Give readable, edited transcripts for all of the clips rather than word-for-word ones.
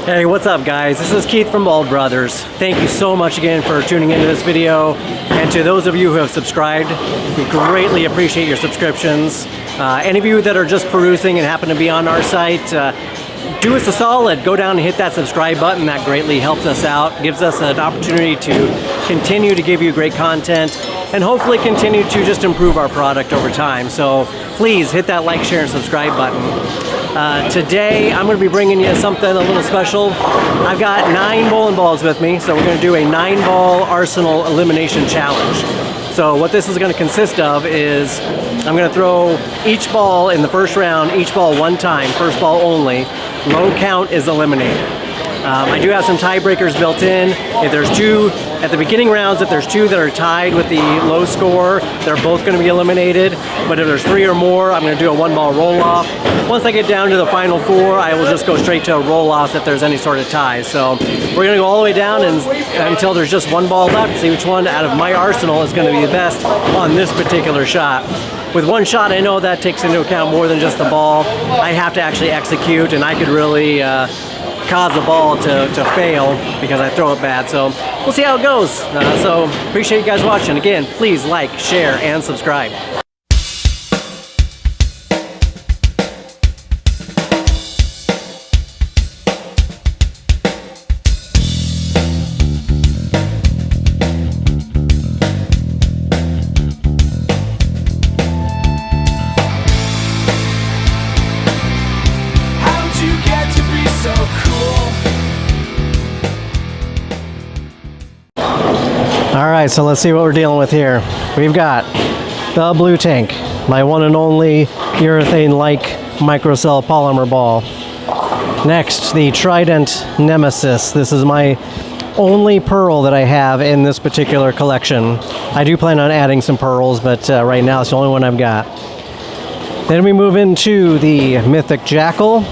Hey, what's up guys? This is Keith from Ball Brothers. Thank you so much again for tuning into this video. And to those of you who have subscribed, we greatly appreciate your subscriptions. Any of you that are just perusing and happen to be on our site, do us a solid. Go down and hit that subscribe button. That greatly helps us out, gives us an opportunity to continue to give you great content and hopefully continue to just improve our product over time. So please hit that like, share, and subscribe button. Today I'm going to be bringing you something a little special. I've got 9 bowling balls with me, so we're going to do a 9-ball Arsenal elimination challenge. So what this is going to consist of is I'm going to throw each ball in the first round, each ball one time, first ball only. Low count is eliminated. I do have some tiebreakers built in. If there's 2 at the beginning rounds, if there's 2 that are tied with the low score, they're both going to be eliminated. But if there's 3 or more, I'm going to do a 1-ball roll-off. Once I get down to the final 4, I will just go straight to a roll-off if there's any sort of ties. So we're going to go all the way down until there's just 1 ball left, see which one out of my arsenal is going to be the best on this particular shot. With 1 shot, I know that takes into account more than just the ball. I have to actually execute, and I could really cause the ball to fail because I throw it bad. So we'll see how it goes. So appreciate you guys watching. Again, please like, share, and subscribe. Alright, so let's see what we're dealing with here. We've got the blue tank, my one and only urethane-like microcell polymer ball. Next, the Trident Nemesis. This is my only pearl that I have in this particular collection. I do plan on adding some pearls, but right now it's the only one I've got. Then we move into the Mythic Jackal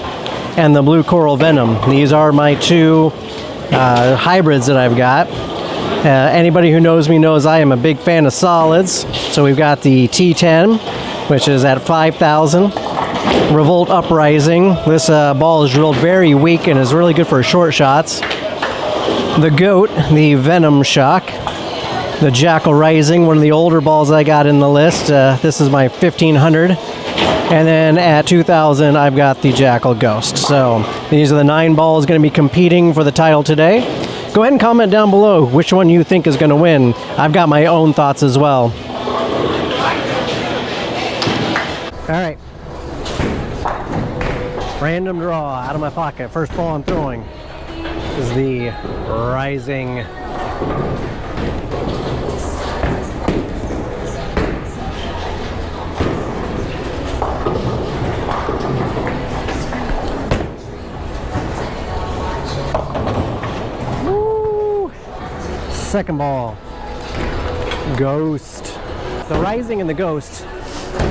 and the Blue Coral Venom. These are my 2 hybrids that I've got. Anybody who knows me knows I am a big fan of solids. So we've got the T10, which is at 5,000. Revolt Uprising. This ball is drilled very weak and is really good for short shots. The Goat, the Venom Shock. The Jackal Rising, one of the older balls I got in the list. This is my 1,500. And then at 2,000, I've got the Jackal Ghost. So these are the 9 balls going to be competing for the title today. Go ahead and comment down below which one you think is going to win. I've got my own thoughts as well. Alright. Random draw out of my pocket. First ball I'm throwing is the Rising. Second ball, Ghost. The Rising and the Ghost,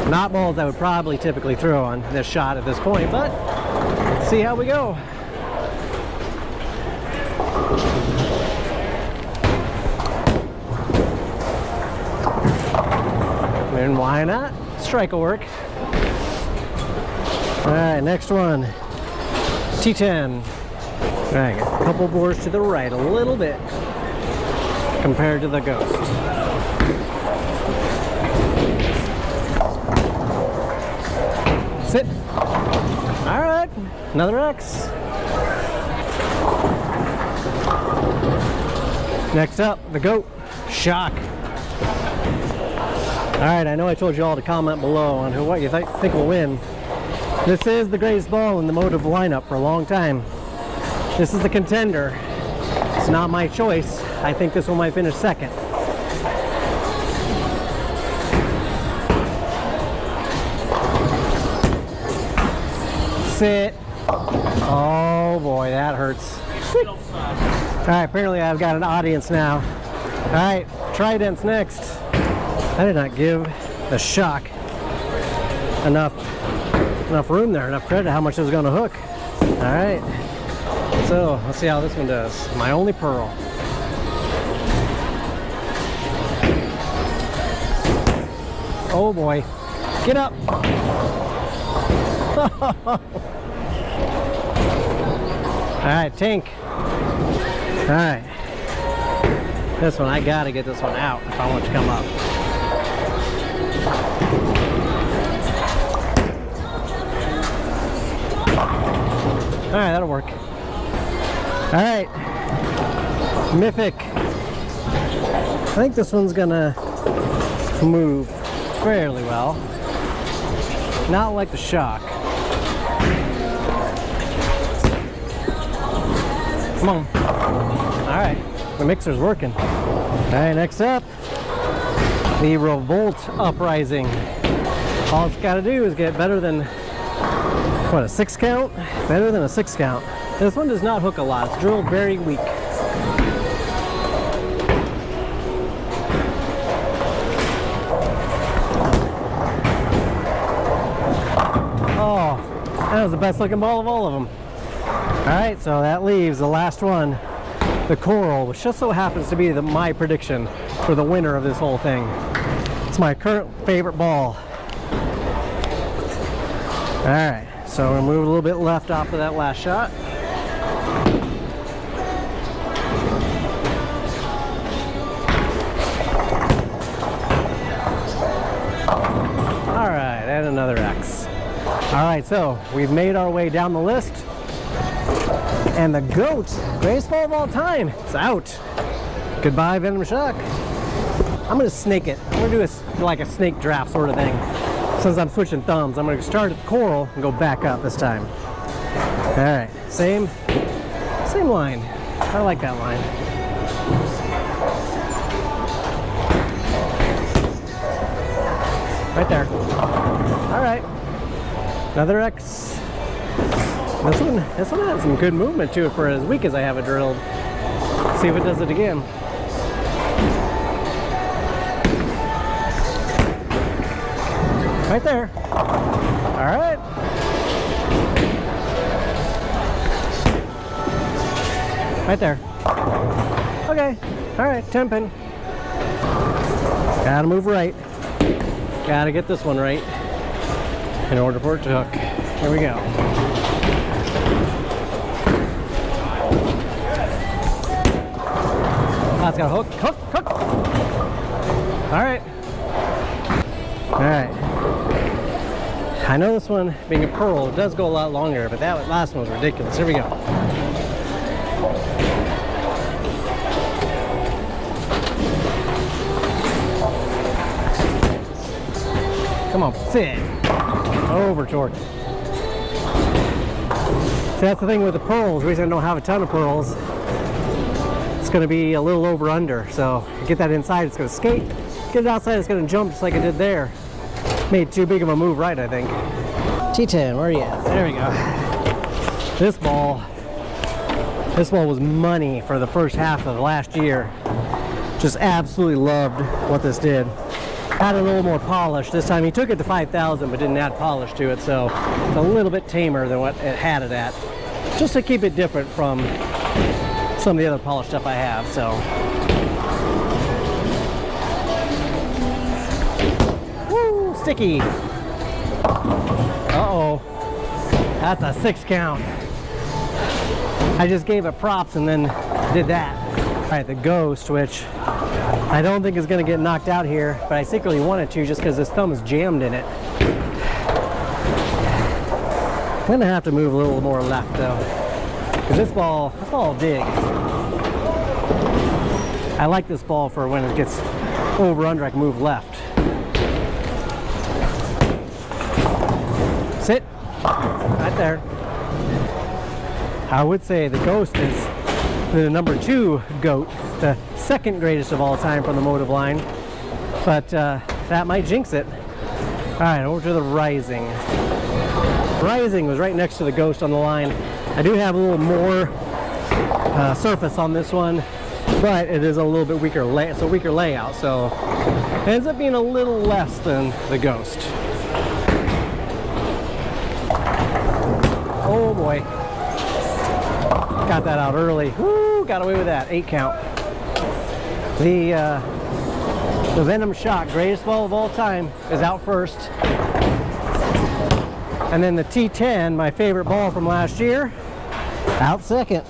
not balls I would probably typically throw on this shot at this point, but let's see how we go. And why not? Strike will work. All right, next one, T10. All right, a couple boards to the right, a little bit compared to the Ghost. Sit. All right, another X. Next up, the Goat Shock. All right, I know I told you all to comment below on what you think will win. This is the greatest ball in the Motive lineup for a long time. This is the contender. It's not my choice. I think this one might finish second. Sit. Oh boy, that hurts. Alright, apparently I've got an audience now. Alright, Trident's next. I did not give the Shock enough room there, enough credit how much it was going to hook. Alright, so let's see how this one does. My only pearl. Oh boy. Get up. right, Tink. All right. This one, I gotta get this one out if I want to come up. All right, that'll work. All right, Mythic. I think this one's gonna move fairly well. Not like the Shock. Come on. All right, the mixer's working. All right, next up, the Revolt Uprising. All it's got to do is get better than, what, a 6 count? Better than a 6 count. This one does not hook a lot. It's drilled very weak. Oh, that was the best looking ball of all of them. All right, so that leaves the last one, the Coral, which just so happens to be my prediction for the winner of this whole thing. It's my current favorite ball. All right, so we'll move a little bit left off of that last shot. All right, and another X. All right, so we've made our way down the list. And the GOAT, greatest ball of all time, is out. Goodbye, Venom Shock. I'm gonna snake it. I'm gonna do like a snake draft sort of thing. Since I'm switching thumbs, I'm gonna start at the Coral and go back up this time. All right, same line. I like that line. Right there. All right, another X. This one has some good movement to it for as weak as I have it drilled. See if it does it again. Right there. All right. Right there. Okay. All right, 10 pin. Gotta move right. Gotta get this one right in order for it to hook. Here we go. That's got a hook, hook. All right. All right. I know this one, being a pearl, does go a lot longer, but that last one was ridiculous. Here we go. Come on, sit. Over torque. See, that's the thing with the pearls. The reason I don't have a ton of pearls, it's going to be a little over under. So get that inside, it's going to skate. Get it outside, it's going to jump just like it did there. Made too big of a move right, I think. T10, where are you at? There we go. This ball was money for the first half of last year. Just absolutely loved what this did. Had a little more polish this time. He took it to 5,000 but didn't add polish to it, so it's a little bit tamer than what it had it at, just to keep it different from some of the other polished stuff I have. So woo, sticky. Uh-oh, that's a 6 count. I just gave it props and then did that. All right, the Ghost, which I don't think is going to get knocked out here, but I secretly wanted to just because this thumb is jammed in it. I'm going to have to move a little more left though, because this ball digs. I like this ball for when it gets over under, I can move left. Sit, right there. I would say the Ghost is the number 2 GOAT, the second greatest of all time from the Motive line, but that might jinx it. All right, over to the Rising. Rising was right next to the Ghost on the line. I do have a little more surface on this one, but it is a little bit weaker. It's a weaker layout, so it ends up being a little less than the Ghost. Oh boy. Got that out early. Woo, got away with that. 8 count. The Venom Shock, greatest ball of all time, is out first. And then the T10, my favorite ball from last year, Out second.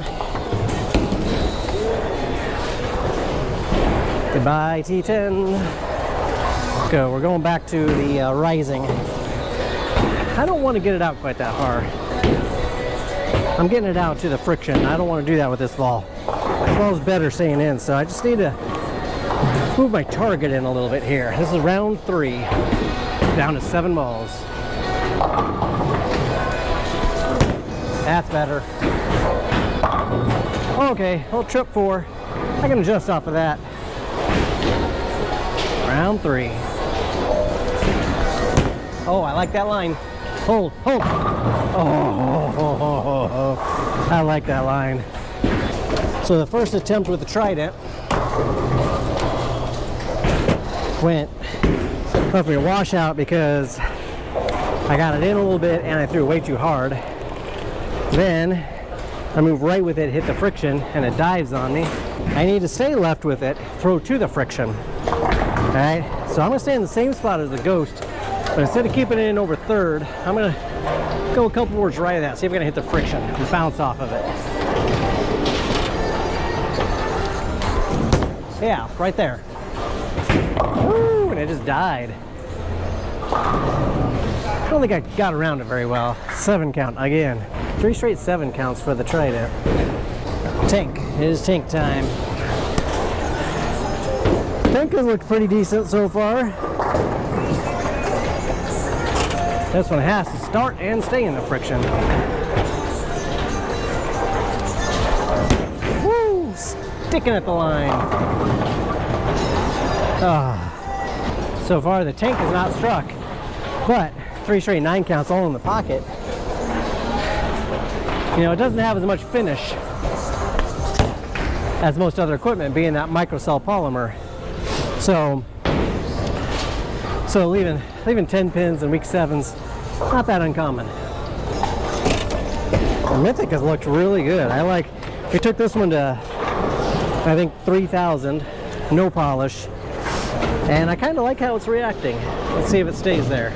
Goodbye, T10. Go, we're going back to the rising. I don't want to get it out quite that far. I'm getting it out to the friction. I don't want to do that with this ball. This ball is better staying in, so I just need to move my target in a little bit here. This is round 3, down to 7 balls. That's better. Okay, well, trip 4. I can adjust off of that. Round 3. Oh, I like that line. Hold, hold. Oh, I like that line. So the first attempt with the trident went roughly a washout because I got it in a little bit and I threw it way too hard. Then I move right with it, hit the friction, and it dives on me. I need to stay left with it, throw to the friction. Alright, so I'm going to stay in the same spot as the Ghost, but instead of keeping it in over third, I'm going to go a couple boards right of that, see if I can hit the friction and bounce off of it. Yeah, right there. Woo, and it just died. I don't think I got around it very well. 7 count again. 3 straight 7 counts for the trident. Tank. It is tank time. Tank has looked pretty decent so far. This one has to start and stay in the friction. Woo! Sticking at the line. So far the tank is not struck, but 3 straight 9 counts all in the pocket. You know, it doesn't have as much finish as most other equipment, being that microcell polymer. So leaving 10 pins and weak 7s, not that uncommon. The Mythic has looked really good. We took this one to, I think, 3,000, no polish, and I kind of like how it's reacting. Let's see if it stays there.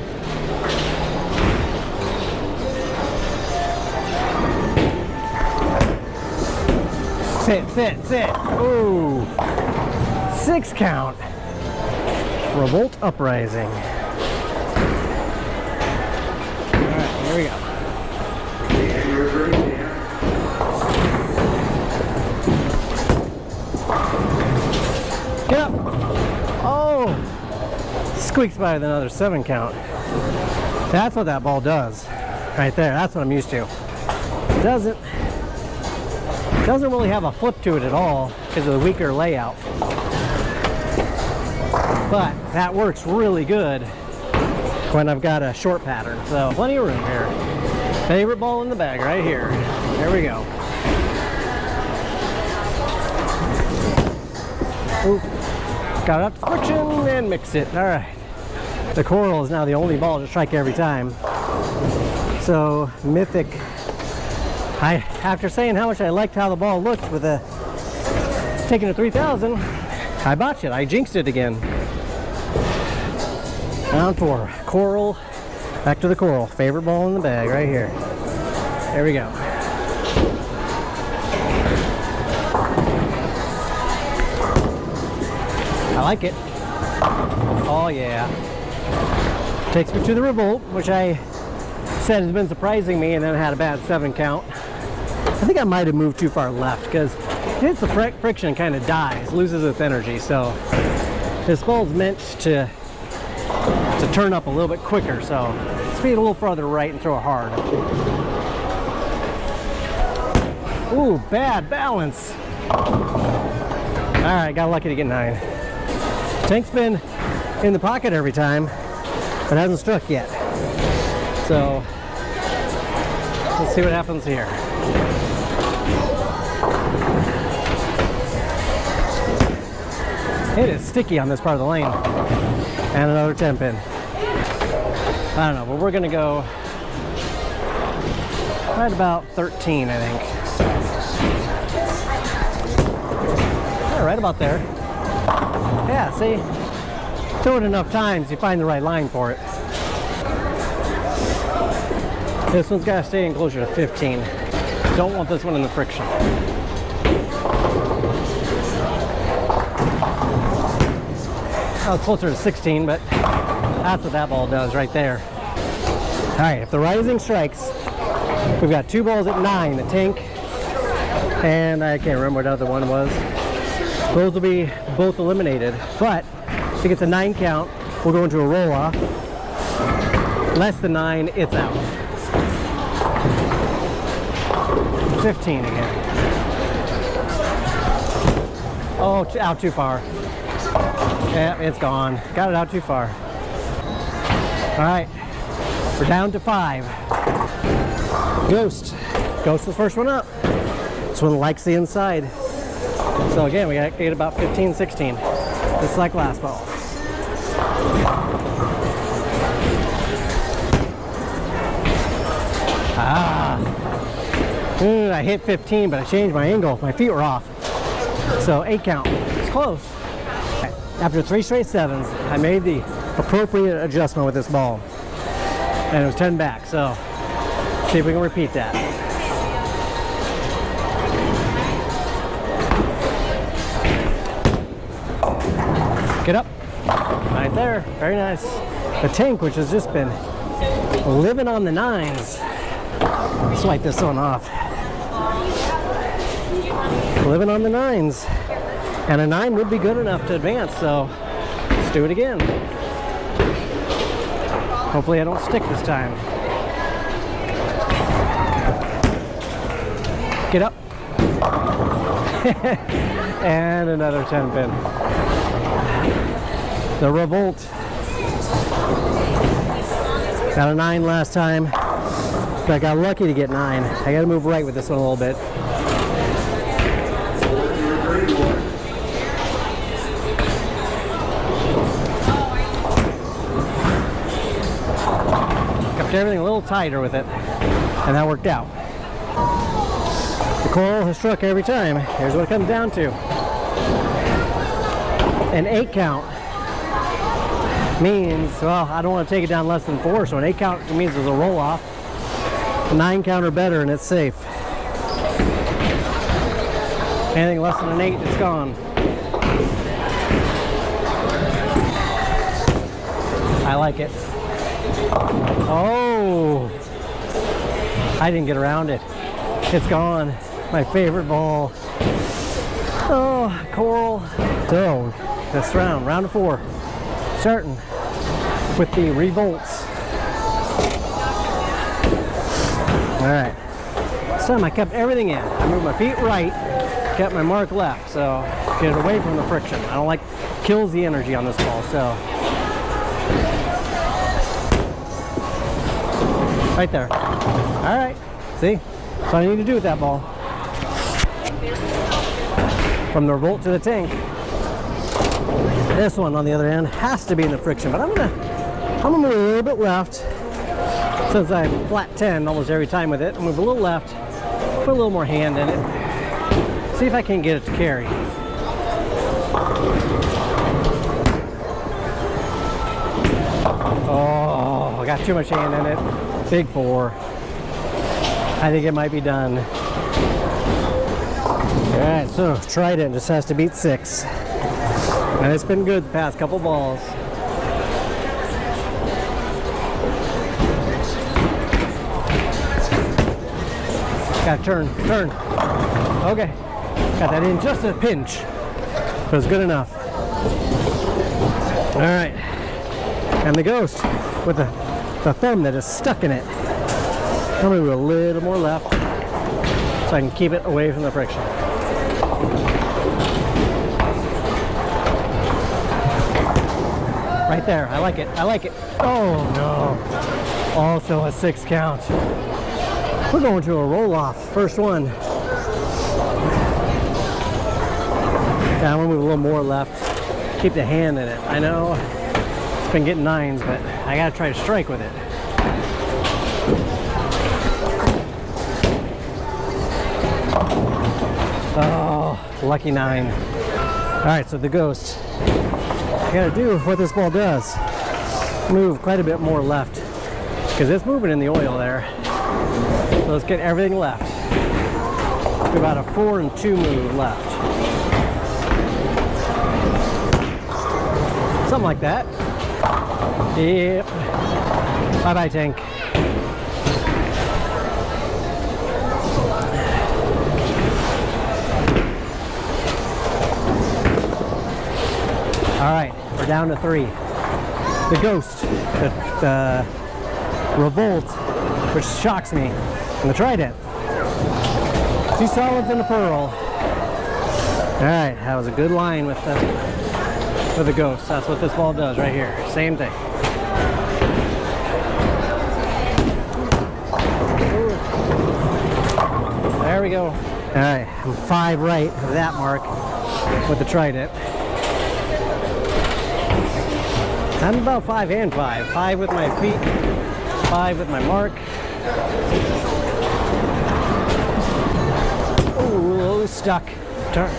Sit. Ooh. 6 count. Revolt Uprising. Alright, here we go. Get up! Oh! Squeaks by with another 7 count. That's what that ball does. Right there, that's what I'm used to. Doesn't really have a flip to it at all because of the weaker layout. But that works really good when I've got a short pattern. So plenty of room here. Favorite ball in the bag right here. There we go. Ooh. Got it up to friction and mix it. All right. The coral is now the only ball to strike every time. So Mythic. After saying how much I liked how the ball looked with taking a 3,000, I botched it. I jinxed it again. Round 4. Coral. Back to the coral. Favorite ball in the bag right here. There we go. I like it. Oh yeah. Takes me to the Revolt, which I said has been surprising me, and then had a bad 7 count. I think I might have moved too far left because it hits the friction and kind of dies, loses its energy. So this ball's meant to turn up a little bit quicker. So speed a little farther right and throw it hard. Ooh, bad balance. All right, got lucky to get 9. Tank's been in the pocket every time, but hasn't struck yet. So let's see what happens here. It is sticky on this part of the lane. And another 10 pin. I don't know, but we're gonna go right about 13, I think. Yeah, right about there. Yeah, see? Throw it enough times, you find the right line for it. This one's gotta stay in closer to 15. Don't want this one in the friction. I was closer to 16, but that's what that ball does right there. All right, if the rising strikes, we've got 2 balls at 9, the tank, and I can't remember what the other one was. Those will be both eliminated, but if it gets a 9 count, we'll go into a roll-off. Less than 9, it's out. 15 again. Oh, out too far. Yeah, it's gone. Got it out too far. All right, we're down to 5. Ghost. Ghost the first one up. This one likes the inside. So again, we got to get about 15, 16. Just like last ball. I hit 15, but I changed my angle. My feet were off. So 8 count. It's close. After 3 straight 7s, I made the appropriate adjustment with this ball. And it was 10 back. So see if we can repeat that. Get up. Right there. Very nice. The tank, which has just been living on the 9s. Swipe this one off. Living on the 9s. And a 9 would be good enough to advance, so let's do it again. Hopefully I don't stick this time. Get up. And another 10 pin. The revolt. Got a 9 last time, but I got lucky to get 9. I got to move right with this one a little bit. Kept everything a little tighter with it, and that worked out. The coral has struck every time. Here's what it comes down to. An 8 count means, well, I don't want to take it down less than 4, so an 8 count means there's a roll off. A 9 count or better, and it's safe. Anything less than an 8, it's gone. I like it. Oh, I didn't get around it. It's gone. My favorite ball. Oh, coral. So, this round of 4. Starting with the revolts. All right. This time I kept everything in. I moved my feet right, kept my mark left, so get it away from the friction. I don't like, kills the energy on this ball, so. Right there. All right. See? That's all I need to do with that ball. From the revolt to the tank. This one, on the other hand, has to be in the friction, but I'm gonna move a little bit left. Since I flat 10 almost every time with it, I'll move a little left, put a little more hand in it. See if I can get it to carry. Oh, I got too much hand in it. Big 4. I think it might be done. All right, so Trident just has to beat 6. And it's been good the past couple balls. Got to turn. Okay. Got that in just a pinch. But it's good enough. All right. And the ghost with the thumb that is stuck in it. I'm going to move a little more left so I can keep it away from the friction. Right there. I like it. I like it. Oh, no. Also a 6 count. We're going to a roll-off. First one. Yeah, I'm going to move a little more left. Keep the hand in it. I know it's been getting 9s, but I got to try to strike with it. Oh, lucky 9. All right, so the ghost. I got to do what this ball does. Move quite a bit more left because it's moving in the oil there. So let's get everything left. About a 4 and 2 move left. Something like that. Yep. Bye-bye, tank. All right, we're down to 3. The Ghost, the Revolt, which shocks me, and the Trident. 2 solids and a pearl. All right, that was a good line with the Ghost. That's what this ball does right here. Same thing. There we go. All right, I'm 5 right of that mark with the Trident. I'm about 5 and 5. 5 with my feet, 5 with my mark. Ooh, stuck. Turn.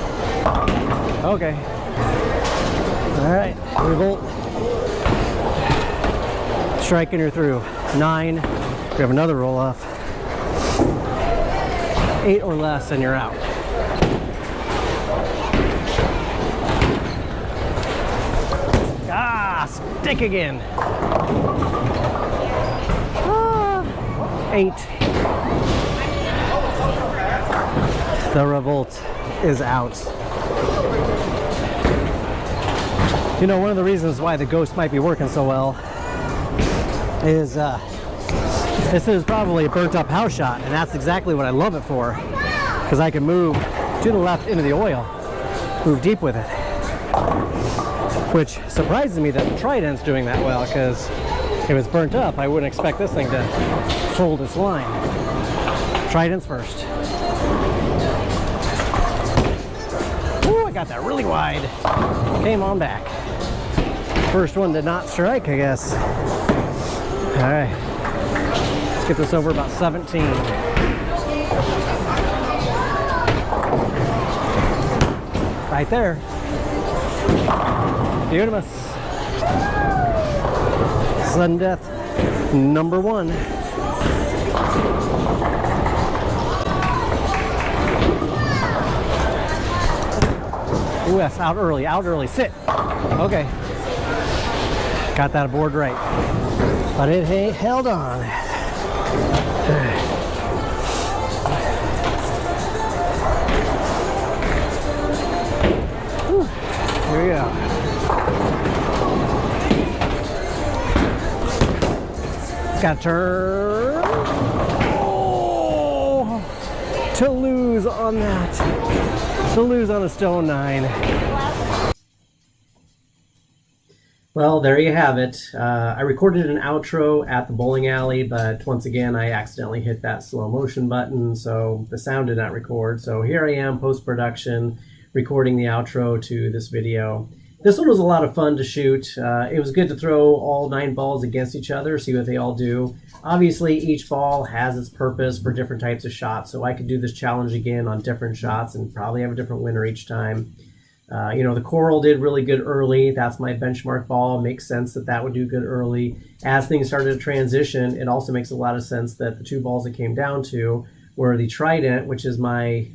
Okay. All right, Revolt. Striking her through. 9. We have another roll off. 8 or less and you're out. Stick again. 8. The Revolt is out. You know, one of the reasons why the Ghost might be working so well is this is probably a burnt up house shot, and that's exactly what I love it for, because I can move to the left into the oil, move deep with it. Which surprises me that the Trident's doing that well, because if it's burnt up, I wouldn't expect this thing to hold its line. Trident's first. Ooh, I got that really wide. Came on back. First one did not strike, I guess. All right. Let's get this over about 17. Right there. Beautimus. Sudden death, number 1. Ooh, that's out early, out early. Sit. Okay. Got that aboard right. But it held on. Whew. Here we go. Got to turn. Oh, to lose on that. To lose on a stone 9. Well, there you have it. I recorded an outro at the bowling alley, but once again, I accidentally hit that slow motion button, so the sound did not record. So here I am, post-production, recording the outro to this video. This one was a lot of fun to shoot. It was good to throw all 9 balls against each other, see what they all do. Obviously, each ball has its purpose for different types of shots, so I could do this challenge again on different shots and probably have a different winner each time. You know, the coral did really good early. That's my benchmark ball. Makes sense that that would do good early. As things started to transition, it also makes a lot of sense that the 2 balls it came down to were the Trident, which is my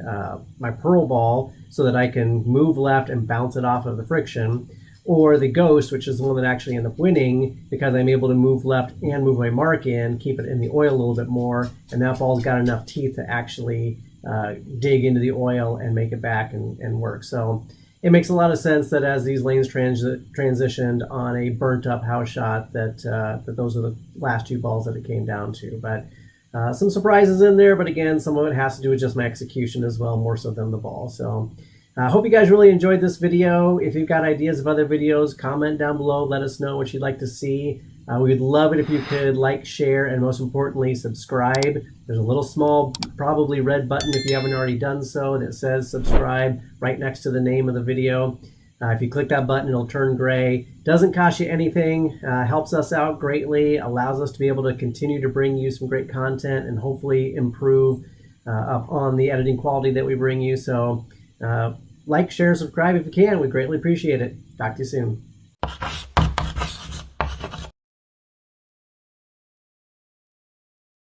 my pearl ball, so that I can move left and bounce it off of the friction, or the Ghost, which is the one that actually ended up winning because I'm able to move left and move my mark in, keep it in the oil a little bit more, and that ball's got enough teeth to actually dig into the oil and make it back and work. So it makes a lot of sense that as these lanes transitioned on a burnt up house shot, that those are the last 2 balls that it came down to. But some surprises in there, but again, some of it has to do with just my execution as well, more so than the ball. So I hope you guys really enjoyed this video. If you've got ideas of other videos, comment down below. Let us know what you'd like to see. We would love it if you could like, share, and most importantly, subscribe. There's a little small, probably red button if you haven't already done so that says subscribe right next to the name of the video. If you click that button, it'll turn gray. Doesn't cost you anything, helps us out greatly, allows us to be able to continue to bring you some great content and hopefully improve up on the editing quality that we bring you. So like, share, subscribe if you can. We greatly appreciate it. Talk to you soon.